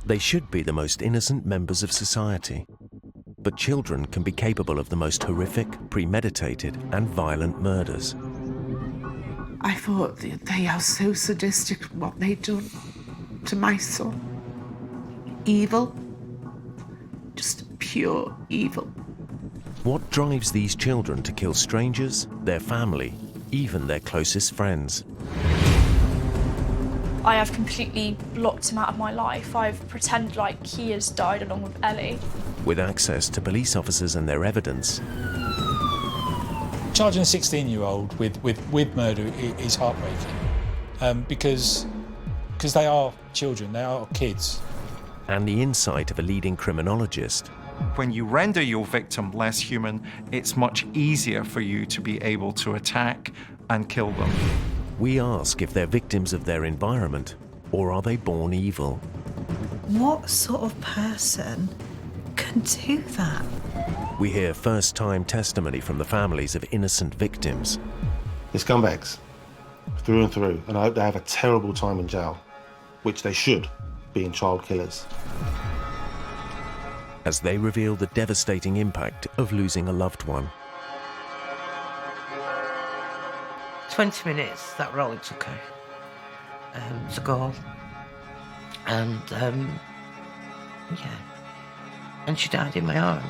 They should be the most innocent members of society. But children can be capable of the most horrific, premeditated, and violent murders. I thought they are so sadistic, what they've done to my son. Evil. Just pure evil. What drives these children to kill strangers, their family, even their closest friends? I have completely blocked him out of my life. I've pretended like he has died along with Ellie. With access to police officers and their evidence, charging a 16-year-old with murder is heartbreaking because they are children, they are kids. and the insight of a leading criminologist. When you render your victim less human, it's much easier for you to be able to attack and kill them. We ask if they're victims of their environment, or are they born evil? What sort of person can do that? We hear first-time testimony from the families of innocent victims. They're scumbags, through and through, and I hope they have a terrible time in jail, which they should, being child killers. As they reveal the devastating impact of losing a loved one. 20 minutes, that role it took her to go. And, yeah. And she died in my arms.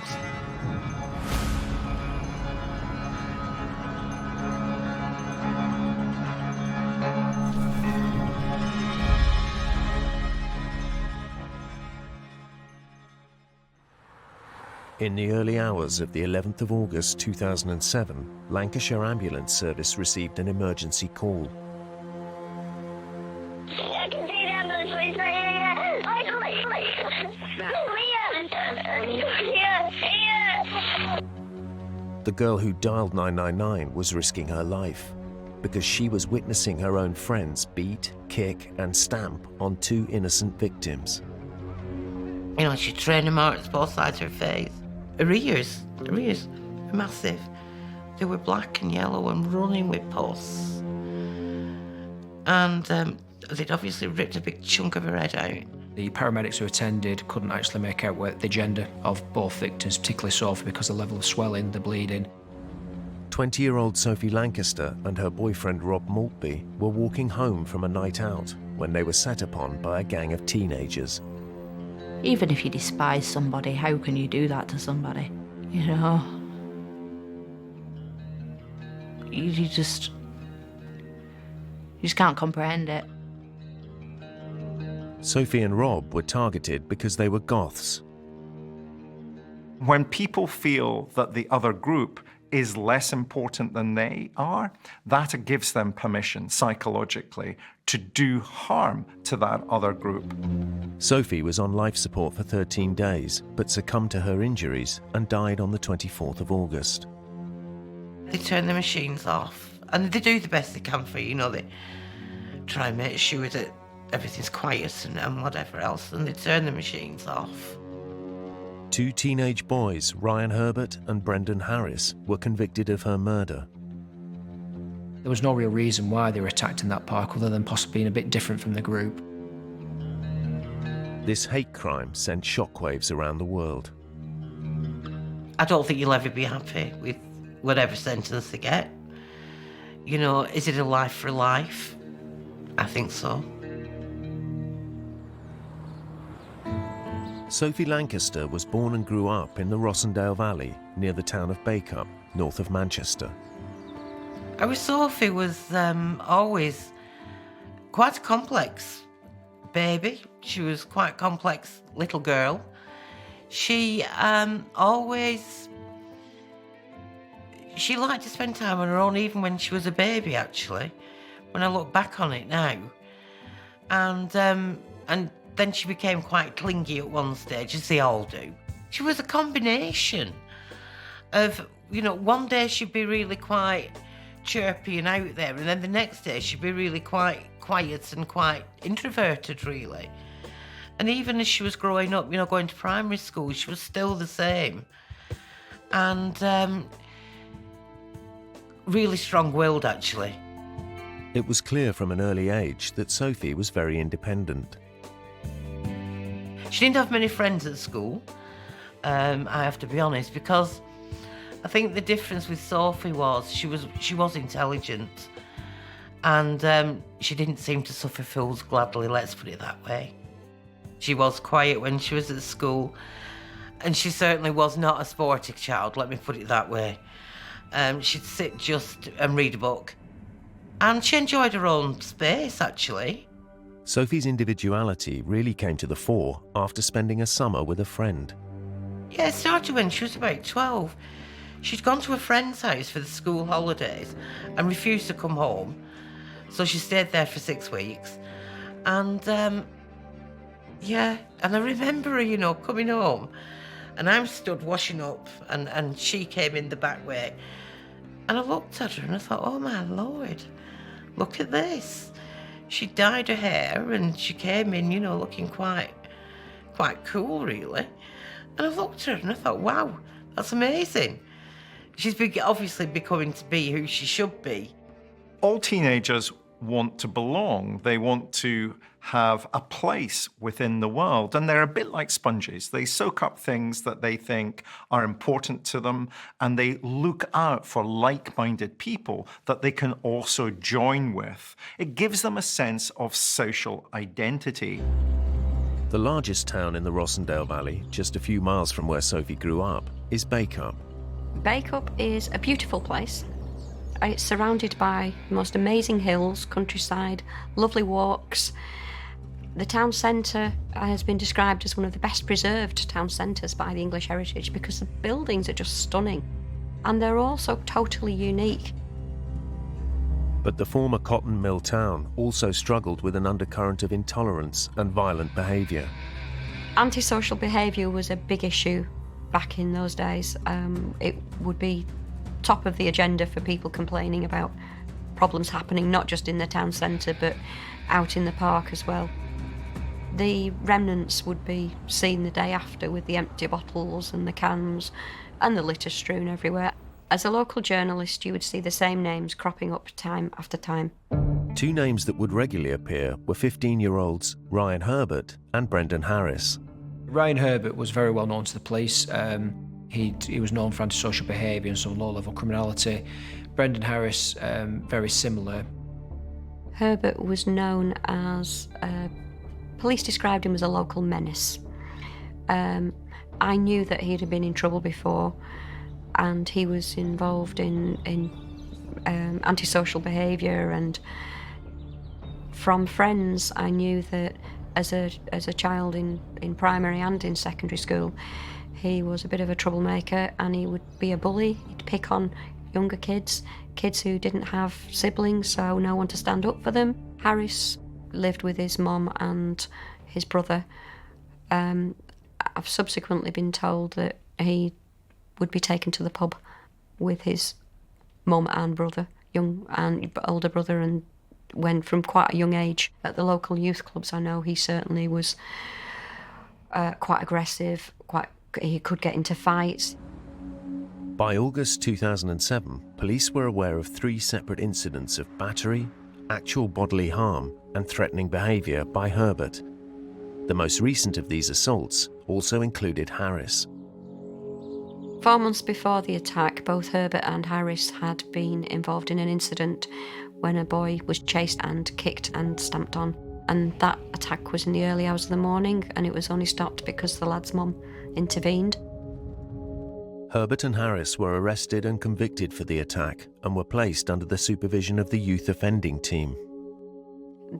In the early hours of the 11th of August 2007, Lancashire Ambulance Service received an emergency call. I can see the ambulance, please, right here. The girl who dialed 999 was risking her life because she was witnessing her own friends beat, kick, and stamp on two innocent victims. You know, she trained them out both sides of her face. Her ears were massive. They were black and yellow and running with pus. And they'd obviously ripped a big chunk of her head out. The paramedics who attended couldn't actually make out the gender of both victims, particularly Sophie, because of the level of swelling, the bleeding. 20-year-old Sophie Lancaster and her boyfriend Rob Maltby were walking home from a night out when they were set upon by a gang of teenagers. Even if you despise somebody, how can you do that to somebody? You know? You just can't comprehend it. Sophie and Rob were targeted because they were Goths. When people feel that the other group is less important than they are, that gives them permission psychologically to do harm to that other group. Sophie was on life support for 13 days, but succumbed to her injuries and died on the 24th of August. They turn the machines off, and they do the best they can for you, you know, they try and make sure that everything's quiet and whatever else, and they turn the machines off. Two teenage boys, Ryan Herbert and Brendan Harris, were convicted of her murder. There was no real reason why they were attacked in that park other than possibly being a bit different from the group. This hate crime sent shockwaves around the world. I don't think you'll ever be happy with whatever sentence they get. You know, is it a life for life? I think so. Sophie Lancaster was born and grew up in the Rossendale Valley near the town of Bacup, north of Manchester. Sophie was always quite a complex baby. She was quite a complex little girl. She she liked to spend time on her own, even when she was a baby, actually, when I look back on it now. And then she became quite clingy at one stage, as they all do. She was a combination of, you know, one day she'd be really quite chirpy and out there, and then the next day she'd be really quite quiet and quite introverted, really. And even as she was growing up, you know, going to primary school, she was still the same. And really strong-willed, actually. It was clear from an early age that Sophie was very independent. She didn't have many friends at school, I have to be honest, because I think the difference with Sophie was she was intelligent, and she didn't seem to suffer fools gladly, let's put it that way. She was quiet when she was at school, and she certainly was not a sporty child, let me put it that way. She'd sit just and read a book, and she enjoyed her own space, actually. Sophie's individuality really came to the fore after spending a summer with a friend. Yeah, it started when she was about 12. She'd gone to a friend's house for the school holidays and refused to come home. So she stayed there for 6 weeks. And, yeah, and I remember her, coming home. And I'm stood washing up, and she came in the back way. And I looked at her and I thought, oh my Lord, look at this. She dyed her hair and she came in, looking quite cool, really. And I looked at her and I thought, wow, that's amazing. She's obviously becoming to be who she should be. All teenagers want to belong. They want to have a place within the world. And they're a bit like sponges. They soak up things that they think are important to them, and they look out for like-minded people that they can also join with. It gives them a sense of social identity. The largest town in the Rossendale Valley, just a few miles from where Sophie grew up, is Bacup. Bacup is a beautiful place. It's surrounded by the most amazing hills, countryside, lovely walks. The town centre has been described as one of the best preserved town centres by the English Heritage because the buildings are just stunning, and they're also totally unique. But the former cotton mill town also struggled with an undercurrent of intolerance and violent behaviour. Antisocial behaviour was a big issue back in those days. It would be top of the agenda for people complaining about problems happening not just in the town centre but out in the park as well. The remnants would be seen the day after with the empty bottles and the cans and the litter strewn everywhere. As a local journalist, you would see the same names cropping up time after time. Two names that would regularly appear were 15-year-olds Ryan Herbert and Brendan Harris. Ryan Herbert was very well known to the police. He was known for antisocial behaviour and some low-level criminality. Brendan Harris, very similar. Herbert was known as... police described him as a local menace. I knew that he'd been in trouble before, and he was involved in antisocial behaviour, and from friends I knew that as a child in primary and in secondary school, he was a bit of a troublemaker, and he would be a bully. He'd pick on younger kids who didn't have siblings, so no one to stand up for them. Harris lived with his mum and his brother. I've subsequently been told that he would be taken to the pub with his mum and brother, young and older brother, and when from quite a young age at the local youth clubs. I know he certainly was quite aggressive, he could get into fights. By August 2007, police were aware of 3 separate incidents of battery, actual bodily harm, and threatening behaviour by Herbert. The most recent of these assaults also included Harris. 4 months before the attack, both Herbert and Harris had been involved in an incident when a boy was chased and kicked and stamped on. And that attack was in the early hours of the morning, and it was only stopped because the lad's mum intervened. Herbert and Harris were arrested and convicted for the attack and were placed under the supervision of the youth offending team.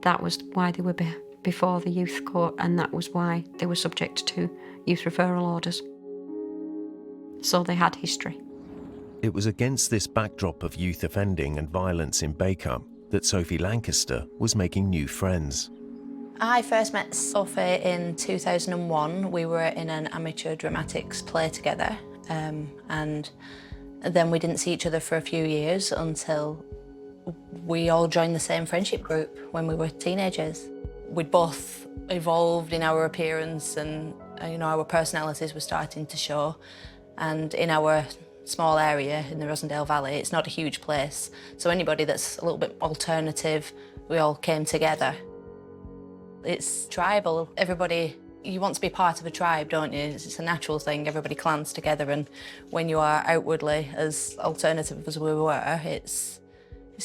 That was why they were before the youth court, and that was why they were subject to youth referral orders. So they had history. It was against this backdrop of youth offending and violence in Bacup that Sophie Lancaster was making new friends. I first met Sophie in 2001. We were in an amateur dramatics play together, and then we didn't see each other for a few years until we all joined the same friendship group when we were teenagers. We'd both evolved in our appearance, and our personalities were starting to show. And in our small area in the Rossendale Valley, it's not a huge place, so anybody that's a little bit alternative, we all came together. It's tribal. Everybody You want to be part of a tribe, don't you? It's a natural thing. Everybody clans together, and when you are outwardly as alternative as we were, it's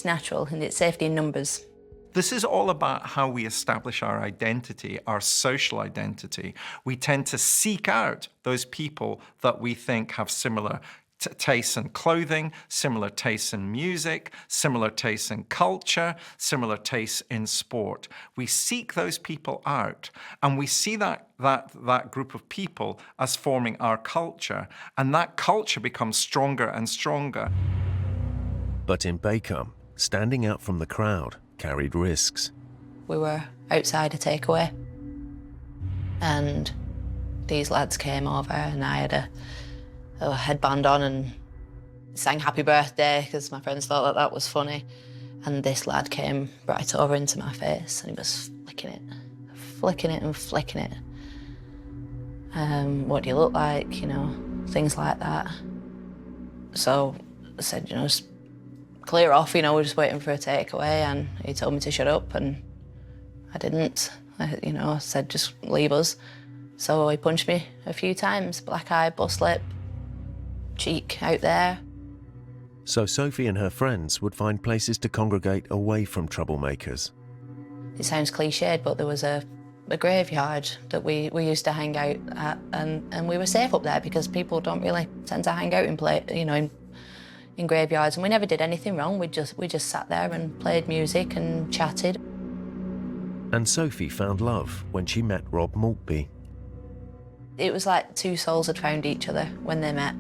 natural, and it's safety in numbers. This is all about how we establish our identity, our social identity. We tend to seek out those people that we think have similar tastes in clothing, similar tastes in music, similar tastes in culture, similar tastes in sport. We seek those people out, and we see that group of people as forming our culture, and that culture becomes stronger and stronger. But in Bacup, standing out from the crowd carried risks. We were outside a takeaway, and these lads came over, and I had a headband on and sang happy birthday because my friends thought that was funny. And this lad came right over into my face, and he was flicking it and flicking it. What do you look like? You know, things like that. So I said, you know, just clear off, you know, we're just waiting for a takeaway. And he told me to shut up, and I didn't. I said, just leave us. So he punched me a few times, black eye, bust lip, cheek out there. So Sophie and her friends would find places to congregate away from troublemakers. It sounds cliched, but there was a graveyard that we used to hang out at, and we were safe up there because people don't really tend to hang out in graveyards, and we never did anything wrong. We just sat there and played music and chatted. And Sophie found love when she met Rob Maltby. It was like two souls had found each other when they met.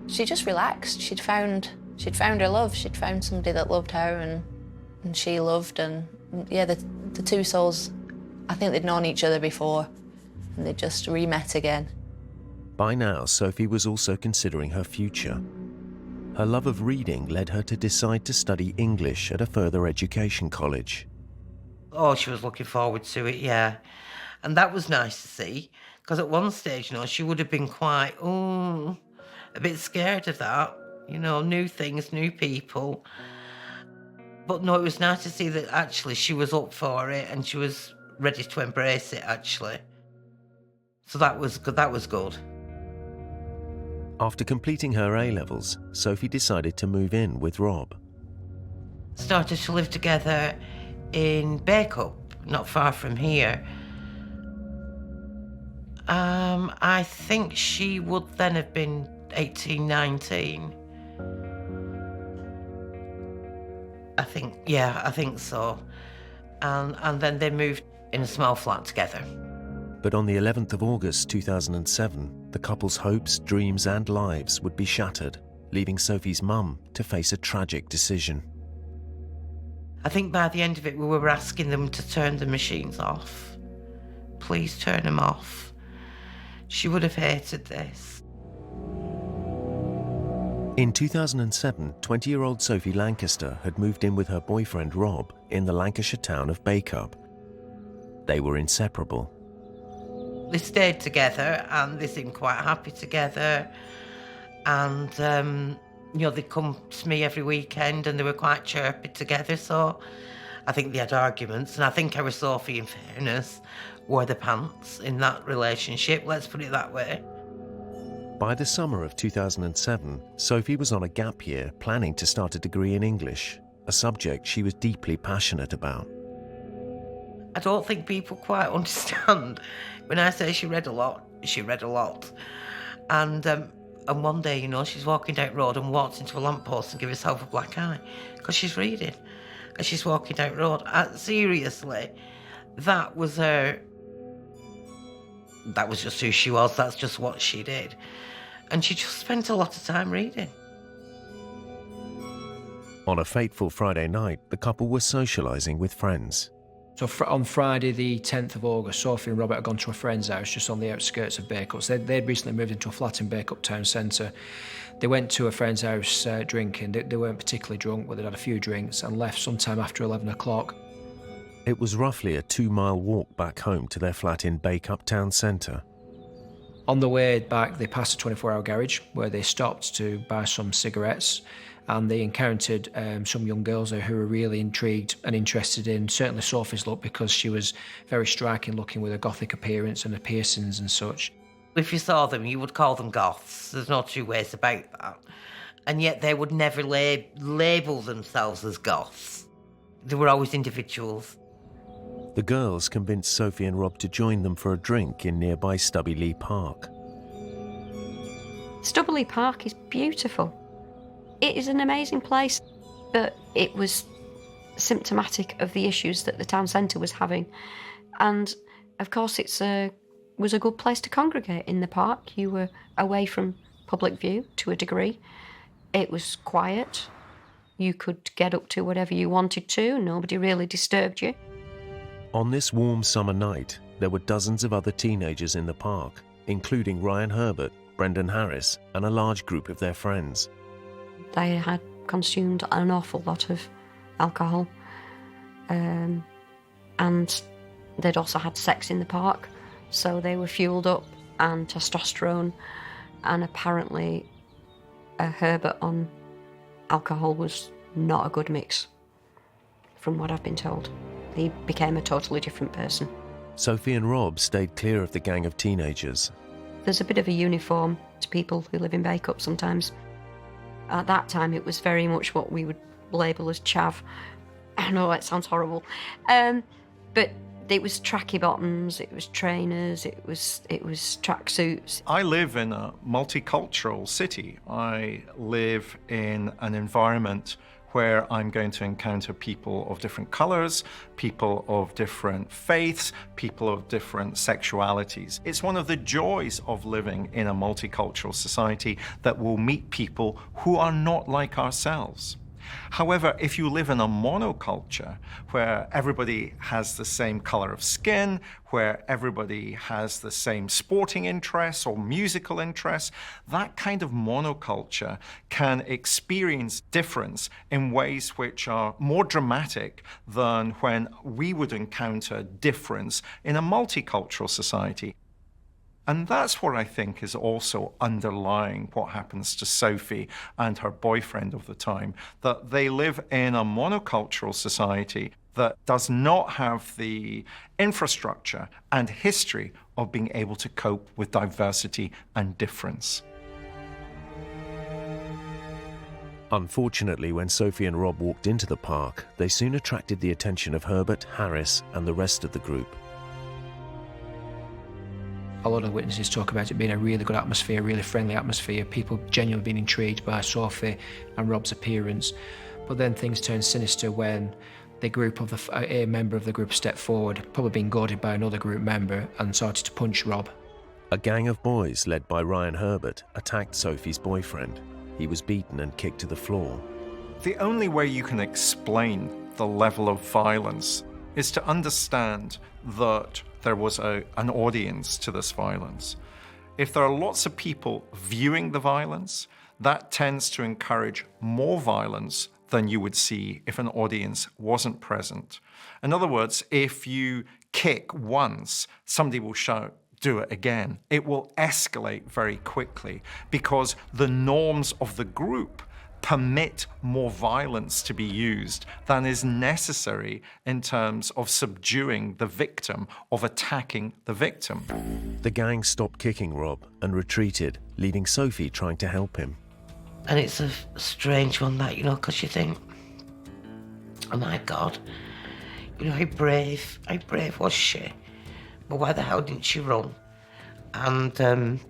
She just relaxed. She'd found her love. She'd found somebody that loved her and she loved, and yeah, the two souls, I think they'd known each other before and they just re-met again. By now, Sophie was also considering her future. Her love of reading led her to decide to study English at a further education college. Oh, she was looking forward to it, yeah. And that was nice to see, because at one stage, she would have been quite, a bit scared of that, new things, new people. But no, it was nice to see that actually she was up for it and she was ready to embrace it, actually. So that was good. After completing her A-levels, Sophie decided to move in with Rob. Started to live together in Bacup, not far from here. I think she would then have been 18, 19. I think so. And then they moved in a small flat together. But on the 11th of August 2007, the couple's hopes, dreams and lives would be shattered, leaving Sophie's mum to face a tragic decision. I think by the end of it, we were asking them to turn the machines off. Please turn them off. She would have hated this. In 2007, 20-year-old Sophie Lancaster had moved in with her boyfriend Rob in the Lancashire town of Bacup. They were inseparable. They stayed together and they seemed quite happy together. And, they'd come to me every weekend and they were quite chirpy together. So I think they had arguments. And I think our Sophie, in fairness, wore the pants in that relationship. Let's put it that way. By the summer of 2007, Sophie was on a gap year planning to start a degree in English, a subject she was deeply passionate about. I don't think people quite understand. When I say she read a lot, she read a lot. And one day, she's walking down the road and walks into a lamppost and gives herself a black eye because she's reading. And she's walking down the road. Seriously, that was her. That was just who she was. That's just what she did. And she just spent a lot of time reading. On a fateful Friday night, the couple were socialising with friends. So on Friday, the 10th of August, Sophie and Robert had gone to a friend's house just on the outskirts of Bacup. So they'd recently moved into a flat in Bacup town centre. They went to a friend's house drinking. They weren't particularly drunk, but they'd had a few drinks and left sometime after 11 o'clock. It was roughly a 2-mile walk back home to their flat in Bacup town centre. On the way back, they passed a 24-hour garage where they stopped to buy some cigarettes. and they encountered some young girls there who were really intrigued and interested in certainly Sophie's look, because she was very striking looking with a Gothic appearance and her piercings and such. If you saw them, you would call them Goths. There's no two ways about that. And yet they would never label themselves as Goths. They were always individuals. The girls convinced Sophie and Rob to join them for a drink in nearby Stubby Lee Park. Stubby Lee Park is beautiful. It is an amazing place, but it was symptomatic of the issues that the town centre was having. And of course it was a good place to congregate in the park. You were away from public view to a degree. It was quiet. You could get up to whatever you wanted to. Nobody really disturbed you. On this warm summer night, there were dozens of other teenagers in the park, including Ryan Herbert, Brendan Harris, and a large group of their friends. They had consumed an awful lot of alcohol, and they'd also had sex in the park, so they were fueled up, and testosterone, and apparently Herbert on alcohol was not a good mix, from what I've been told. He became a totally different person. Sophie and Rob stayed clear of the gang of teenagers. There's a bit of a uniform to people who live in Bacup sometimes. At that time, it was very much what we would label as chav. I know it sounds horrible, but it was tracky bottoms, it was trainers, it was tracksuits. I live in a multicultural city. I live in an environment where I'm going to encounter people of different colors, people of different faiths, people of different sexualities. It's one of the joys of living in a multicultural society that we'll meet people who are not like ourselves. However, if you live in a monoculture where everybody has the same color of skin, where everybody has the same sporting interests or musical interests, that kind of monoculture can experience difference in ways which are more dramatic than when we would encounter difference in a multicultural society. And that's what I think is also underlying what happens to Sophie and her boyfriend of the time, that they live in a monocultural society that does not have the infrastructure and history of being able to cope with diversity and difference. Unfortunately, when Sophie and Rob walked into the park, they soon attracted the attention of Herbert, Harris, and the rest of the group. A lot of witnesses talk about it being a really good atmosphere, really friendly atmosphere, people genuinely being intrigued by Sophie and Rob's appearance. But then things turned sinister when a member of the group stepped forward, probably being goaded by another group member, and started to punch Rob. A gang of boys led by Ryan Herbert attacked Sophie's boyfriend. He was beaten and kicked to the floor. The only way you can explain the level of violence is to understand that there was an audience to this violence. If there are lots of people viewing the violence, that tends to encourage more violence than you would see if an audience wasn't present. In other words, if you kick once, somebody will shout, "Do it again." It will escalate very quickly because the norms of the group permit more violence to be used than is necessary in terms of subduing the victim, of attacking the victim. The gang stopped kicking Rob and retreated, leaving Sophie trying to help him. And it's a strange one, that, because you think, oh my God, how brave was she? But why the hell didn't she run? And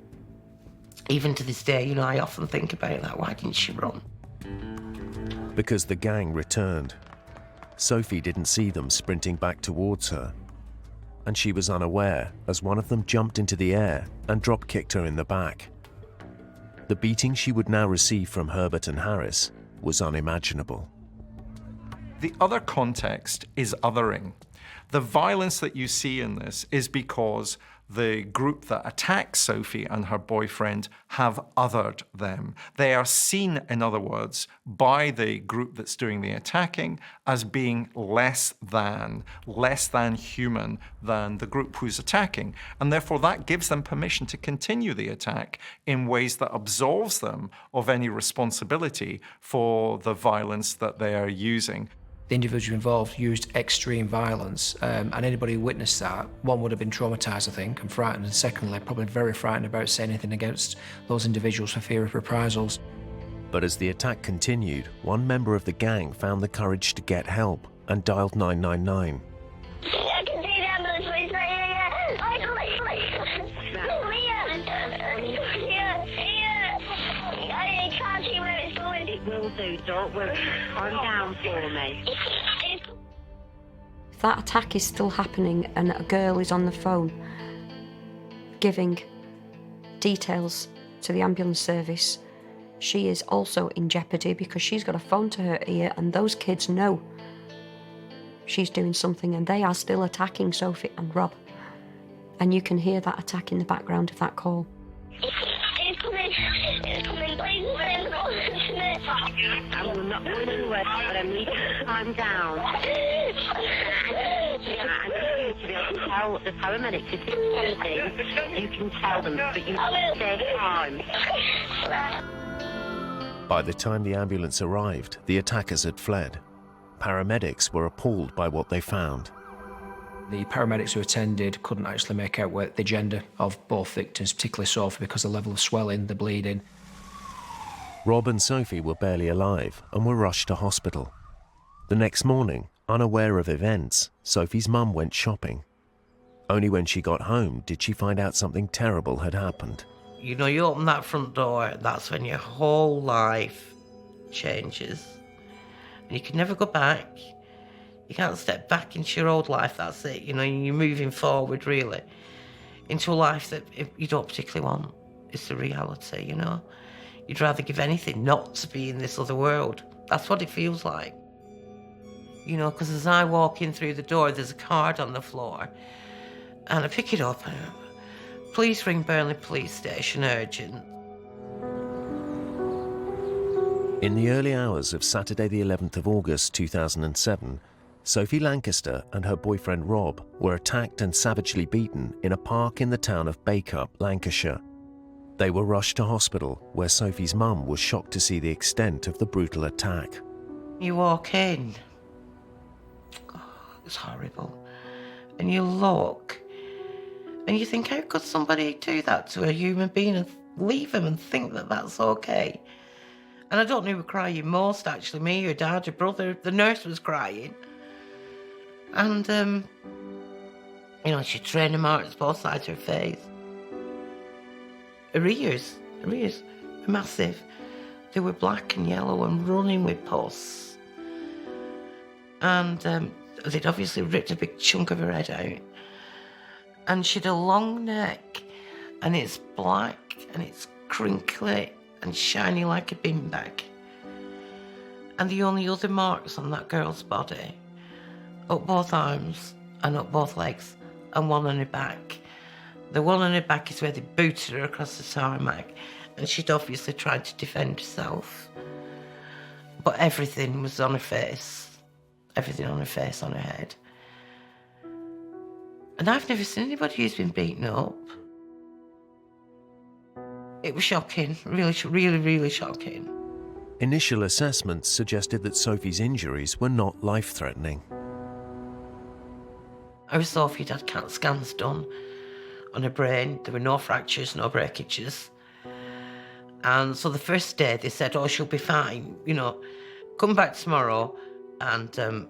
even to this day, I often think about that. Why didn't she run? Because the gang returned. Sophie didn't see them sprinting back towards her, and she was unaware as one of them jumped into the air and drop-kicked her in the back. The beating she would now receive from Herbert and Harris was unimaginable. The other context is othering. The violence that you see in this is because the group that attacks Sophie and her boyfriend have othered them. They are seen, in other words, by the group that's doing the attacking as being less than human than the group who's attacking. And therefore that gives them permission to continue the attack in ways that absolves them of any responsibility for the violence that they are using. The individual involved used extreme violence, and anybody who witnessed that, one, would have been traumatised, I think, and frightened, and secondly, probably very frightened about saying anything against those individuals for fear of reprisals. But as the attack continued, one member of the gang found the courage to get help and dialed 999. I can see the ambulance, please. I can't see where it's going. It will do, don't worry. Calm down for me. If that attack is still happening and a girl is on the phone giving details to the ambulance service, she is also in jeopardy because she's got a phone to her ear and those kids know she's doing something and they are still attacking Sophie and Rob. And you can hear that attack in the background of that call. It's coming, please. I'm not going anywhere, but I need to calm down. I need you to be able to tell the paramedics if it's anything. You can tell them, but you stay calm. By the time the ambulance arrived, the attackers had fled. Paramedics were appalled by what they found. The paramedics who attended couldn't actually make out the gender of both victims, particularly Sophie, because of the level of swelling, the bleeding. Rob and Sophie were barely alive and were rushed to hospital. The next morning, unaware of events, Sophie's mum went shopping. Only when she got home did she find out something terrible had happened. You know, you open that front door, that's when your whole life changes. And you can never go back. You can't step back into your old life, that's it. You know, you're moving forward, really, into a life that you don't particularly want. It's the reality, you know. You'd rather give anything not to be in this other world. That's what it feels like. You know, because as I walk in through the door, there's a card on the floor. And I pick it up and, please ring Burnley Police Station, urgent. In the early hours of Saturday the 11th of August 2007, Sophie Lancaster and her boyfriend Rob were attacked and savagely beaten in a park in the town of Bacup, Lancashire. They were rushed to hospital, where Sophie's mum was shocked to see the extent of the brutal attack. You walk in, it's horrible, and you look, and you think, how could somebody do that to a human being and leave them and think that that's okay? And I don't know who were crying most, actually, me, your dad, your brother. The nurse was crying. And, you know, she had trainer marks both sides of her face. Her ears were massive. They were black and yellow and running with pus. And they'd obviously ripped a big chunk of her head out. And she had a long neck, and it's black, and it's crinkly and shiny like a bin bag. And the only other marks on that girl's body, up both arms and up both legs, and one on her back. The one on her back is where they booted her across the tarmac, and she'd obviously tried to defend herself. But everything was on her face. Everything on her face, on her head. And I've never seen anybody who's been beaten up. It was shocking, really, really shocking. Initial assessments suggested that Sophie's injuries were not life-threatening. Our Sophie had CAT scans done on her brain. There were no fractures, no breakages. And so the first day they said, oh, she'll be fine, you know, come back tomorrow and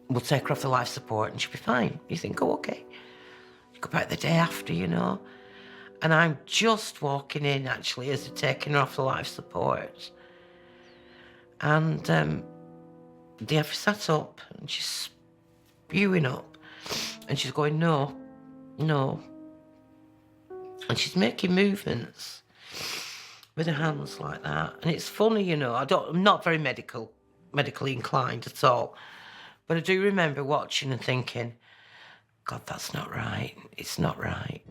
we'll take her off the life support and she'll be fine. You think, oh, okay. You go back the day after, you know. And I'm just walking in, actually, as they're taking her off the life support. And they have her sat up and she's spewing up. And she's going, no, no. And she's making movements with her hands like that. And it's funny, you know, I'm not very medically inclined at all. But I do remember watching and thinking, God, that's not right. It's not right.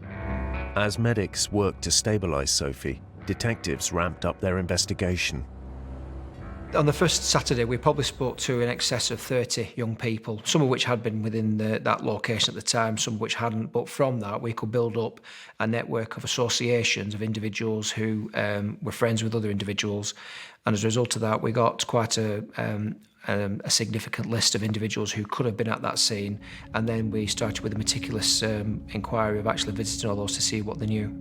As medics worked to stabilise Sophie, detectives ramped up their investigation. On the first Saturday, we probably spoke to in excess of 30 young people, some of which had been within that location at the time, some of which hadn't. But from that, we could build up a network of associations of individuals who were friends with other individuals. And as a result of that, we got quite a significant list of individuals who could have been at that scene. And then we started with a meticulous inquiry of actually visiting all those to see what they knew.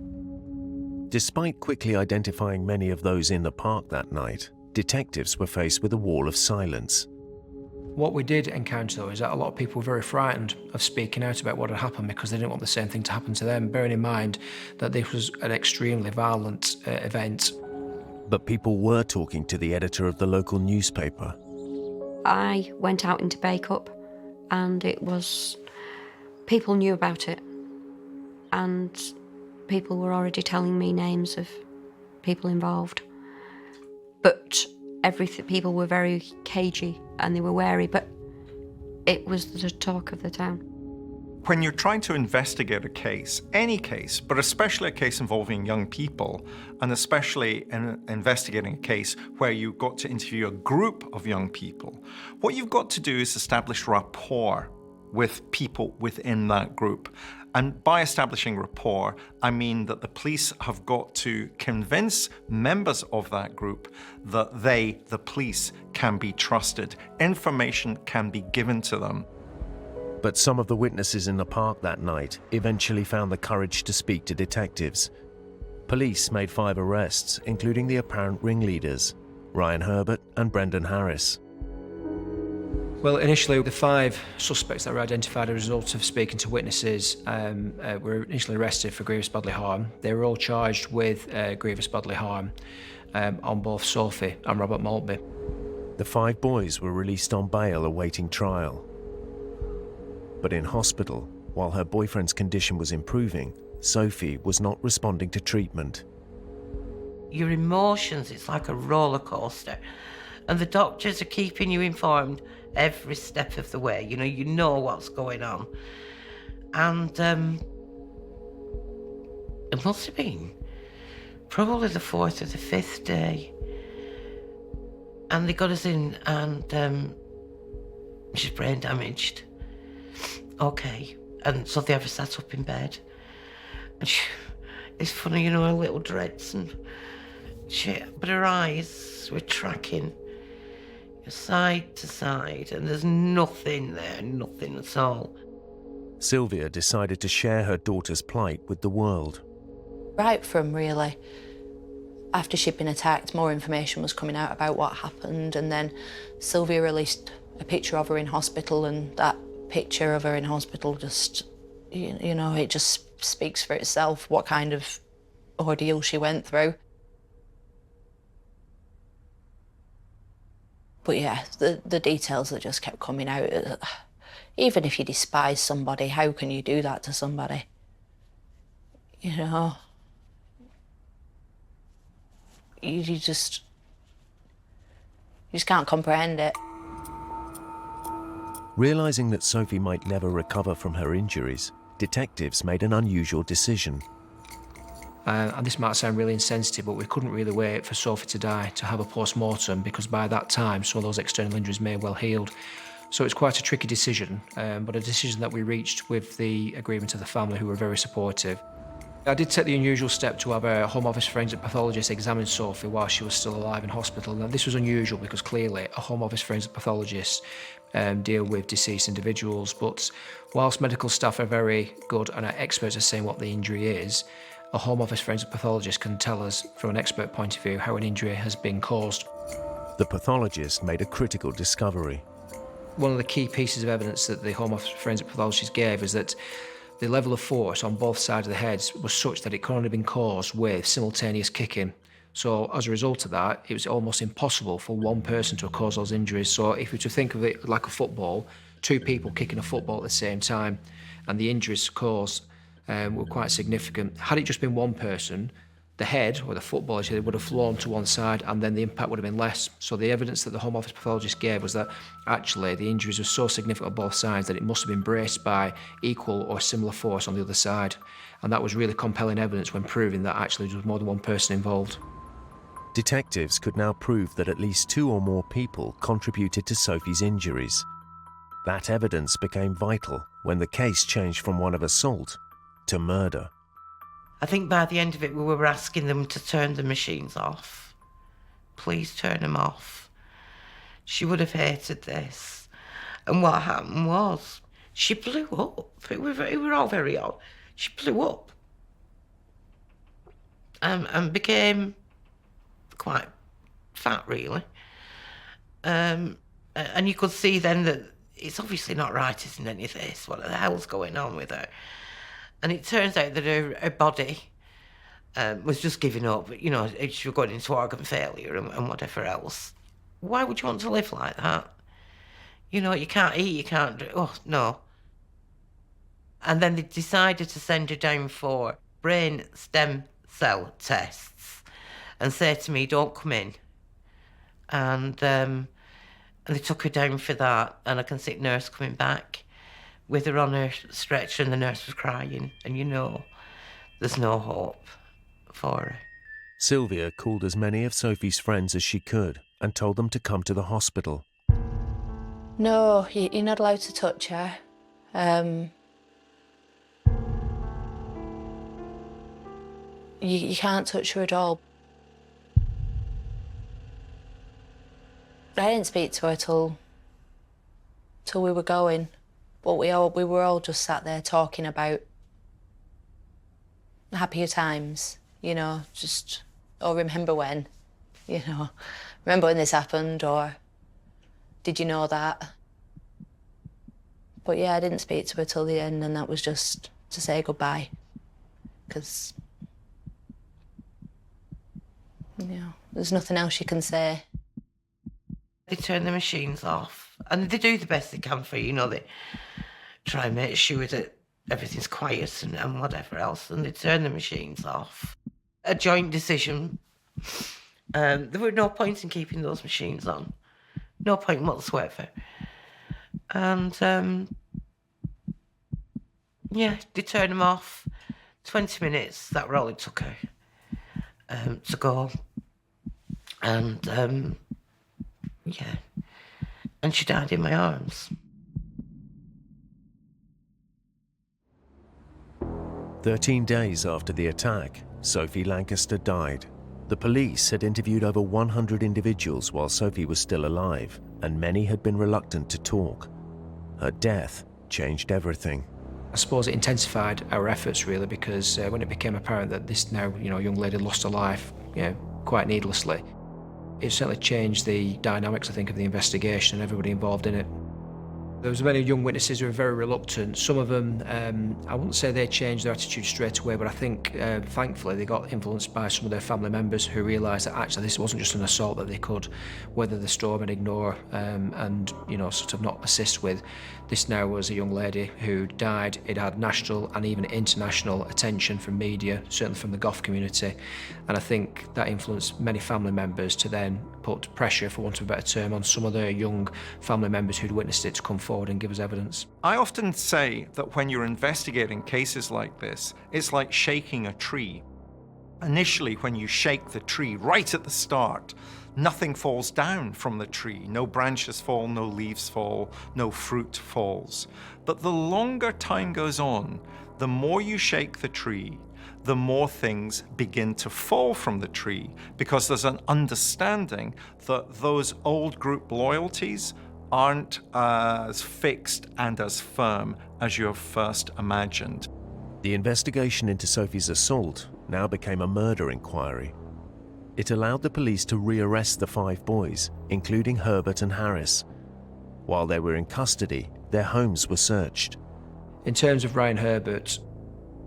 Despite quickly identifying many of those in the park that night, detectives were faced with a wall of silence. What we did encounter, though, is that a lot of people were very frightened of speaking out about what had happened because they didn't want the same thing to happen to them, bearing in mind that this was an extremely violent event. But people were talking to the editor of the local newspaper. I went out into Bacup and people knew about it, and people were already telling me names of people involved. But people were very cagey and they were wary, but it was the talk of the town. When you're trying to investigate a case, any case, but especially a case involving young people, and especially in investigating a case where you've got to interview a group of young people, what you've got to do is establish rapport with people within that group. And by establishing rapport, I mean that the police have got to convince members of that group that they, the police, can be trusted. Information can be given to them. But some of the witnesses in the park that night eventually found the courage to speak to detectives. Police made 5 arrests, including the apparent ringleaders, Ryan Herbert and Brendan Harris. Well, initially, the 5 suspects that were identified as a result of speaking to witnesses were initially arrested for grievous bodily harm. They were all charged with grievous bodily harm on both Sophie and Robert Maltby. The 5 boys were released on bail awaiting trial. But in hospital, while her boyfriend's condition was improving, Sophie was not responding to treatment. Your emotions, it's like a roller coaster. And the doctors are keeping you informed every step of the way. You know what's going on. And it must have been probably the 4th or the 5th day. And they got us in and she's brain damaged. Okay. And so they have her sat up in bed. And it's funny, her little dreads and but her eyes were tracking side to side, and there's nothing there, nothing at all. Sylvia decided to share her daughter's plight with the world. Right from really, after she'd been attacked, more information was coming out about what happened, and then Sylvia released a picture of her in hospital, and that picture of her in hospital just, it just speaks for itself, what kind of ordeal she went through. But yeah, the details that just kept coming out. Even if you despise somebody, how can you do that to somebody? You just can't comprehend it. Realising that Sophie might never recover from her injuries, detectives made an unusual decision. And this might sound really insensitive, but we couldn't really wait for Sophie to die to have a post-mortem, because by that time some of those external injuries may have well healed. So it's quite a tricky decision, but a decision that we reached with the agreement of the family, who were very supportive. I did take the unusual step to have a Home Office forensic pathologist examine Sophie while she was still alive in hospital. Now, this was unusual because clearly a Home Office forensic pathologist deal with deceased individuals, but whilst medical staff are very good and are experts at saying what the injury is, a Home Office forensic pathologist can tell us from an expert point of view how an injury has been caused. The pathologist made a critical discovery. One of the key pieces of evidence that the Home Office forensic pathologist gave is that the level of force on both sides of the head was such that it could only have been caused with simultaneous kicking. So as a result of that, it was almost impossible for one person to have caused those injuries. So if you were to think of it like a football, 2 people kicking a football at the same time, and the injuries caused were quite significant. Had it just been one person, the head or the football would have flown to one side and then the impact would have been less. So the evidence that the Home Office pathologist gave was that actually the injuries were so significant on both sides that it must have been braced by equal or similar force on the other side. And that was really compelling evidence when proving that actually there was more than one person involved. Detectives could now prove that at least 2 or more people contributed to Sophie's injuries. That evidence became vital when the case changed from one of assault to murder. I think by the end of it, we were asking them to turn the machines off. Please turn them off. She would have hated this. And what happened was, she blew up. It were all very odd. She blew up. And became quite fat, really. And you could see then that it's obviously not right, isn't any of this? What the hell's going on with her? And it turns out that her body was just giving up. You know, she was going into organ failure and whatever else. Why would you want to live like that? You know, you can't eat, you can't do... Oh, no. And then they decided to send her down for brain stem cell tests and say to me, don't come in. And they took her down for that, and I can see the nurse coming back with her on her stretcher, and the nurse was crying, and you know, there's no hope for her. Sylvia called as many of Sophie's friends as she could and told them to come to the hospital. No, you're not allowed to touch her. You can't touch her at all. I didn't speak to her till we were going, but we were all just sat there talking about happier times, you know, just, oh, remember when, you know, remember when this happened, or did you know that? But yeah, I didn't speak to her till the end, and that was just to say goodbye, because, you know, there's nothing else you can say. They turn the machines off, and they do the best they can for you, you know, they try and make sure that everything's quiet and whatever else, and they turn the machines off. A joint decision. There were no point in keeping those machines on. No point whatsoever. And, yeah, they turned them off. 20 minutes, that were all it took her to go. And, yeah, and she died in my arms. 13 days after the attack, Sophie Lancaster died. The police had interviewed over 100 individuals while Sophie was still alive, and many had been reluctant to talk. Her death changed everything. I suppose it intensified our efforts, really, because when it became apparent that this now, you know, young lady lost her life, you know, quite needlessly, it certainly changed the dynamics, I think, of the investigation and everybody involved in it. There was many young witnesses who were very reluctant. Some of them, I wouldn't say they changed their attitude straight away, but I think, thankfully, they got influenced by some of their family members who realised that actually this wasn't just an assault that they could weather the storm and ignore and, you know, sort of not assist with. This now was a young lady who died. It had national and even international attention from media, certainly from the Goth community. And I think that influenced many family members to then put pressure, for want of a better term, on some of their young family members who'd witnessed it to come forward and give us evidence. I often say that when you're investigating cases like this, it's like shaking a tree. Initially, when you shake the tree right at the start, nothing falls down from the tree. No branches fall, no leaves fall, no fruit falls. But the longer time goes on, the more you shake the tree, the more things begin to fall from the tree, because there's an understanding that those old group loyalties aren't as fixed and as firm as you have first imagined. The investigation into Sophie's assault now became a murder inquiry. It allowed the police to rearrest the 5 boys, including Herbert and Harris. While they were in custody, their homes were searched. In terms of Ryan Herbert,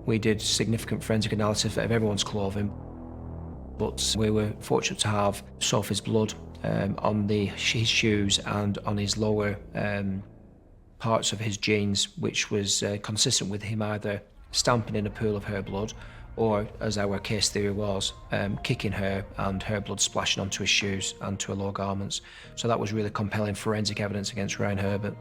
we did significant forensic analysis of everyone's clothing, but we were fortunate to have Sophie's blood on his shoes and on his lower parts of his jeans, which was consistent with him either stamping in a pool of her blood or, as our case theory was, kicking her and her blood splashing onto his shoes and to her lower garments. So that was really compelling forensic evidence against Ryan Herbert.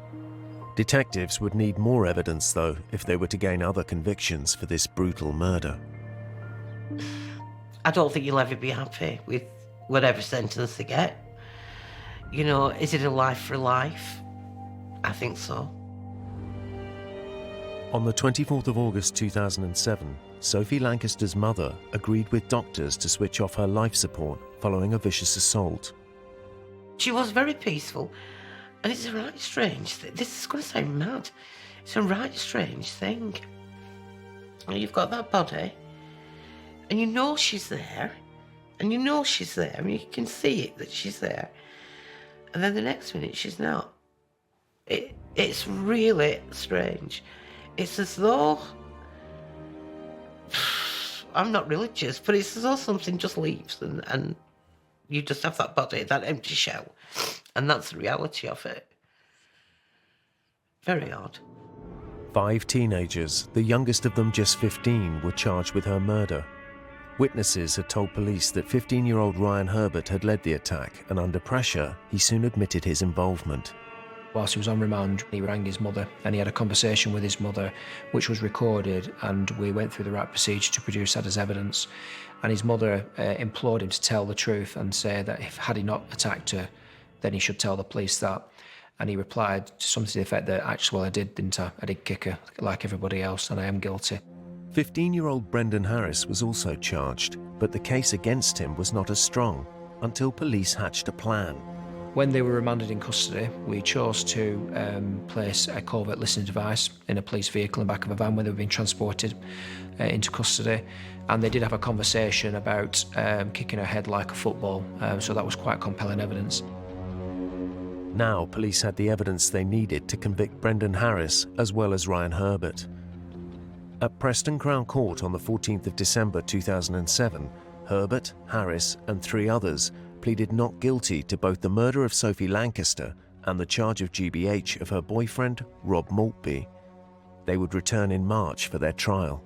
Detectives would need more evidence, though, if they were to gain other convictions for this brutal murder. I don't think you'll ever be happy with whatever sentence they get. You know, is it a life for life? I think so. On the 24th of August 2007, Sophie Lancaster's mother agreed with doctors to switch off her life support following a vicious assault. She was very peaceful, and it's a right strange thing. This is going to sound mad. It's a right strange thing. You've got that body, and you know she's there, and you know she's there. I mean, you can see it, that she's there. And then the next minute, she's not. It's really strange. It's as though, I'm not religious, but it's as though something just leaves and you just have that body, that empty shell. And that's the reality of it. Very odd. 5 teenagers, the youngest of them just 15, were charged with her murder. Witnesses had told police that 15-year-old Ryan Herbert had led the attack, and under pressure, he soon admitted his involvement. Whilst he was on remand, he rang his mother and he had a conversation with his mother, which was recorded, and we went through the right procedure to produce that as evidence. And his mother implored him to tell the truth and say that had he not attacked her, then he should tell the police that. And he replied to something to the effect that, actually, well, I did, didn't I? I did kick her like everybody else, and I am guilty. 15-year-old Brendan Harris was also charged, but the case against him was not as strong until police hatched a plan. When they were remanded in custody, we chose to place a covert listening device in a police vehicle in the back of a van when they were being transported into custody. And they did have a conversation about kicking her head like a football, so that was quite compelling evidence. Now police had the evidence they needed to convict Brendan Harris as well as Ryan Herbert. At Preston Crown Court on the 14th of December 2007, Herbert, Harris and 3 others pleaded not guilty to both the murder of Sophie Lancaster and the charge of GBH of her boyfriend, Rob Maltby. They would return in March for their trial.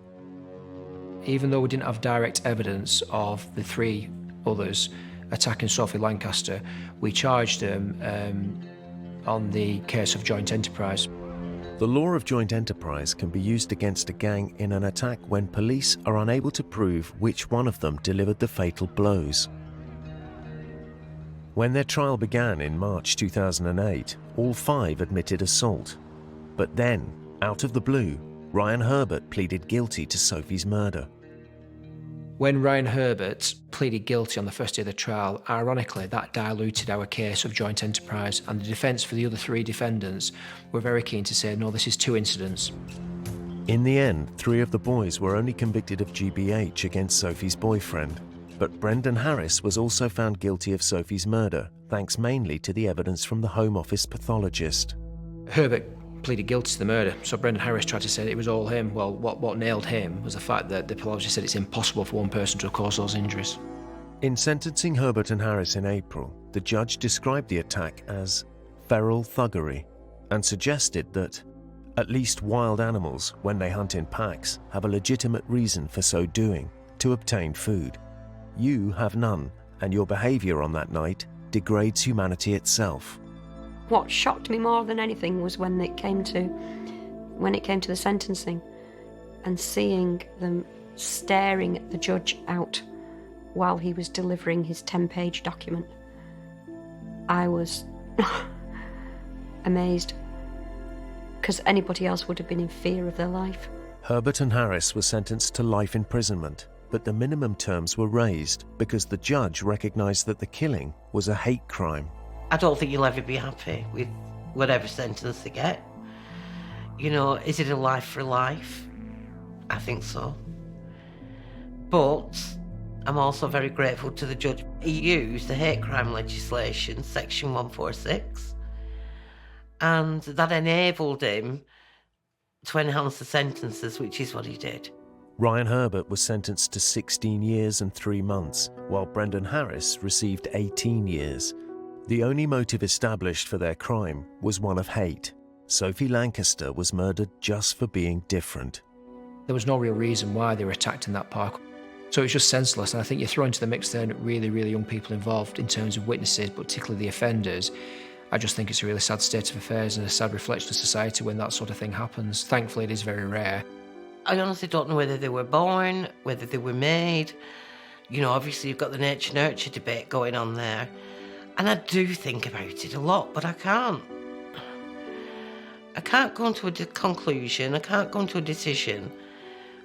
Even though we didn't have direct evidence of the 3 others attacking Sophie Lancaster, we charged them on the case of joint enterprise. The law of joint enterprise can be used against a gang in an attack when police are unable to prove which one of them delivered the fatal blows. When their trial began in March 2008, all 5 admitted assault. But then, out of the blue, Ryan Herbert pleaded guilty to Sophie's murder. When Ryan Herbert pleaded guilty on the first day of the trial, ironically, that diluted our case of joint enterprise, and the defence for the other 3 defendants were very keen to say, no, this is 2 incidents. In the end, 3 of the boys were only convicted of GBH against Sophie's boyfriend. But Brendan Harris was also found guilty of Sophie's murder, thanks mainly to the evidence from the Home Office pathologist. Herbert pleaded guilty to the murder, so Brendan Harris tried to say it was all him. Well, what nailed him was the fact that the pathologist said it's impossible for one person to have caused those injuries. In sentencing Herbert and Harris in April, the judge described the attack as feral thuggery and suggested that at least wild animals, when they hunt in packs, have a legitimate reason for so doing, to obtain food. You have none, and your behaviour on that night degrades humanity itself. What shocked me more than anything was when it came to the sentencing and seeing them staring at the judge out while he was delivering his 10-page document. I was amazed, because anybody else would have been in fear of their life. Herbert and Harris were sentenced to life imprisonment, but the minimum terms were raised because the judge recognised that the killing was a hate crime. I don't think you'll ever be happy with whatever sentence they get. You know, is it a life for life? I think so. But I'm also very grateful to the judge. He used the hate crime legislation, section 146, and that enabled him to enhance the sentences, which is what he did. Ryan Herbert was sentenced to 16 years and 3 months, while Brendan Harris received 18 years. The only motive established for their crime was one of hate. Sophie Lancaster was murdered just for being different. There was no real reason why they were attacked in that park. So it's just senseless, and I think you throw into the mix then really, really young people involved in terms of witnesses, but particularly the offenders. I just think it's a really sad state of affairs and a sad reflection of society when that sort of thing happens. Thankfully, it is very rare. I honestly don't know whether they were born, whether they were made. You know, obviously you've got the nature-nurture debate going on there. And I do think about it a lot, but I can't. I can't come to a conclusion, I can't come to a decision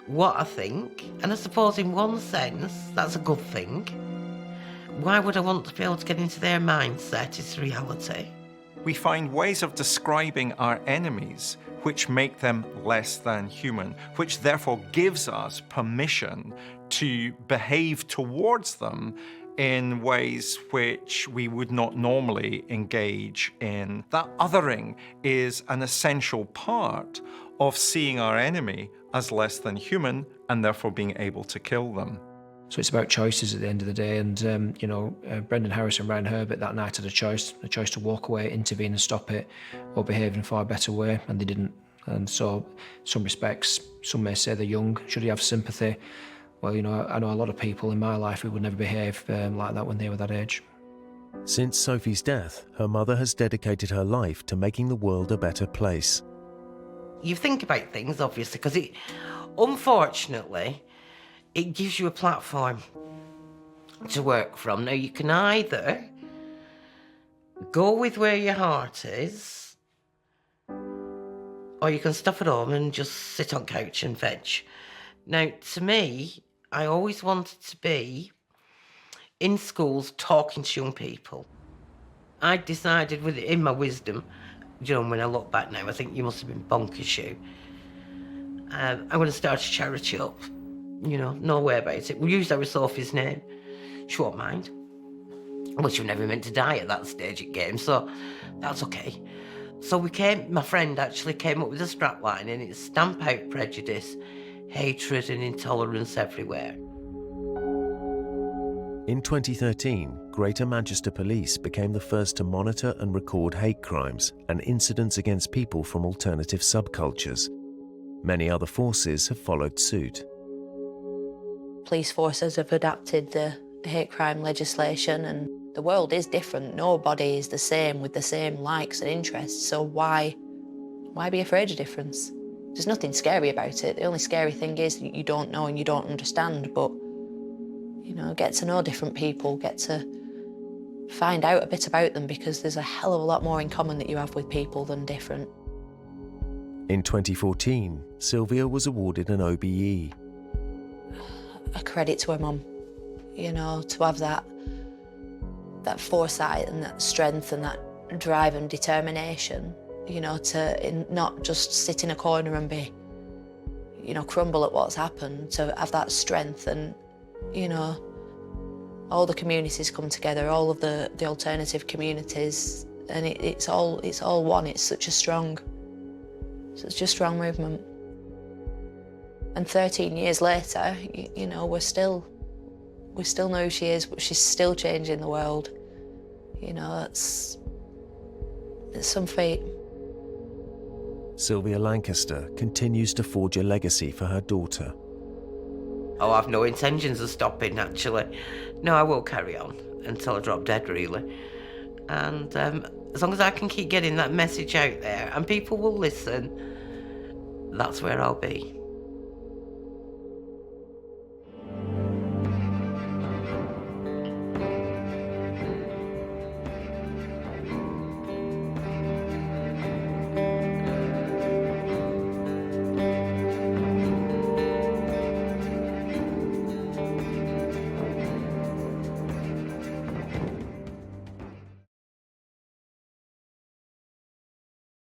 what I think. And I suppose in one sense, that's a good thing. Why would I want to be able to get into their mindset? It's reality. We find ways of describing our enemies which make them less than human, which therefore gives us permission to behave towards them in ways which we would not normally engage in. That othering is an essential part of seeing our enemy as less than human and therefore being able to kill them. So it's about choices at the end of the day, and Brendan Harris and Ryan Herbert that night had a choice to walk away, intervene and stop it, or behave in a far better way, and they didn't. And so, in some respects, some may say they're young. Should he have sympathy? Well, I know a lot of people in my life who would never behave like that when they were that age. Since Sophie's death, her mother has dedicated her life to making the world a better place. You think about things, obviously, because unfortunately, it gives you a platform to work from. Now, you can either go with where your heart is, or you can stop at home and just sit on couch and veg. Now, to me, I always wanted to be in schools talking to young people. I decided in my wisdom, when I look back now, I think you must have been bonkers, you. I'm going to start a charity up. No way about it. We'll use our Sophie's name. She won't mind. Well, she was never meant to die at that stage at game, so that's okay. So my friend actually came up with a strapline, and it's stamp out prejudice, hatred and intolerance everywhere. In 2013, Greater Manchester Police became the first to monitor and record hate crimes and incidents against people from alternative subcultures. Many other forces have followed suit. Police forces have adapted the hate crime legislation, and the world is different. Nobody is the same with the same likes and interests, so why be afraid of difference? There's nothing scary about it. The only scary thing is that you don't know and you don't understand, but get to know different people, get to find out a bit about them, because there's a hell of a lot more in common that you have with people than different. In 2014, Sylvia was awarded an OBE. A credit to her mum, to have that foresight and that strength and that drive and determination, to not just sit in a corner and be, crumble at what's happened, to have that strength. And, all the communities come together, all of the alternative communities, and it's all one. It's such a strong movement. And 13 years later, we still know who she is, but she's still changing the world. It's some feat. Sophie Lancaster continues to forge a legacy for her daughter. Oh, I've no intentions of stopping, actually. No, I will carry on until I drop dead, really. And as long as I can keep getting that message out there and people will listen, that's where I'll be.